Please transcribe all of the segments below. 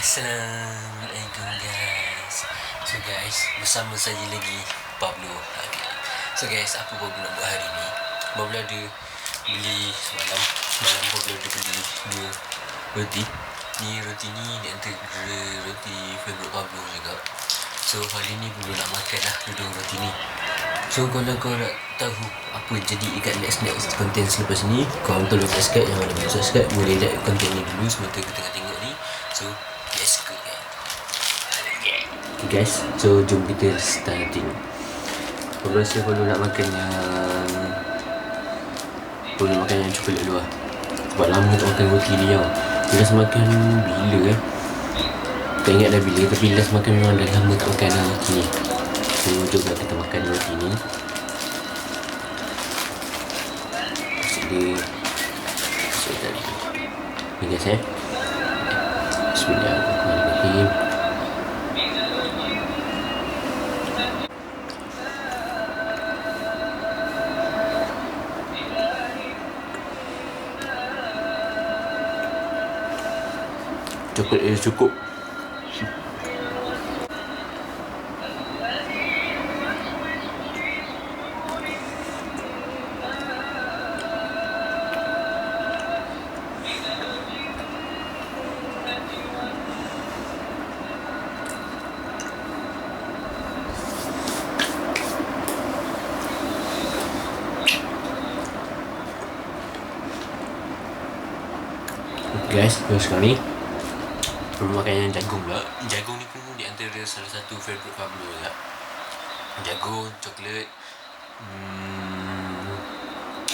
Assalamualaikum guys. So guys, bersama saya lagi Pablo. So guys, apa Pablo nak buat hari ni? Pablo ada beli semalam Pablo ada beli 2 roti. Ni roti ni di antara roti favourite Pablo juga. So hari ni Pablo nak makan lah 2 roti ni. So kalau kau nak tahu apa jadi dekat next konten selepas ni, kau tolong subscribe. Yang mana belum subscribe boleh like konten ni dulu semasa kita tengah tengok ni. So let's go guys. Okay guys, so jom kita starting. Aku rasa perlu nak makan yang coklat dulu lah. Sebab lama tak makan roti ni tau. Last makan bila tak ingat dah bila, tapi last makan memang dah lama tak makan roti ni. So jom kita makan roti ni. Masuk tadi ni guys Bismillahirrahmanirrahim. Coklat dia cukup. Guys, terus sekarang ni perlu makan yang jagung pula. Jagung ni pun di antara salah satu favourite Pablo juga. Jagung, coklat,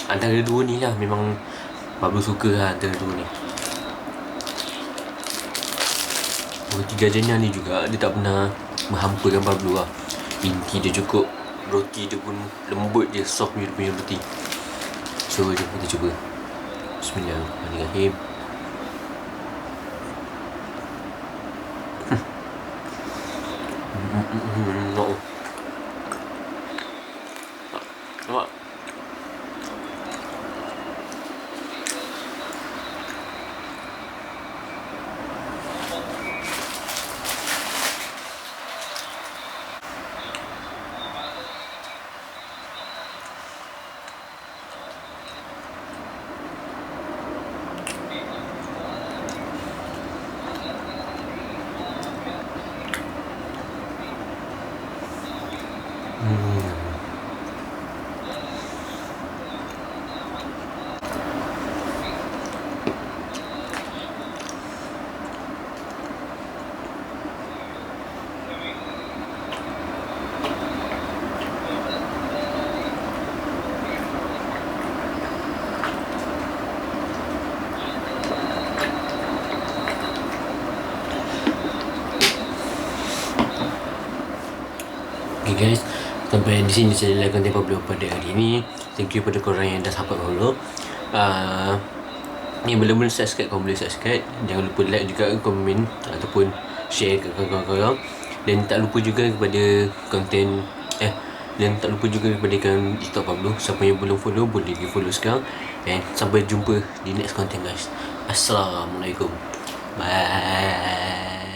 antara dua ni lah memang Pablo suka lah antara dua ni. Roti gajahnya ni juga dia tak pernah menghampakan Pablo lah. Inti dia cukup, roti dia pun lembut je, soft punya roti. So jom kita cuba. Bismillahirrahmanirrahim. Nampak? Okay guys, sampai di sini saya like konten Pablo pada hari ini. Thank you pada korang yang dah support Pablo. Yang belum subscribe, korang boleh subscribe. Jangan lupa like juga, komen ataupun share ke kawan-kawan. Dan tak lupa juga kepada konten dan tak lupa juga kepada TikTok Pablo. Siapa yang belum follow boleh di follow sekarang. And sampai jumpa di next konten guys. Assalamualaikum. Bye.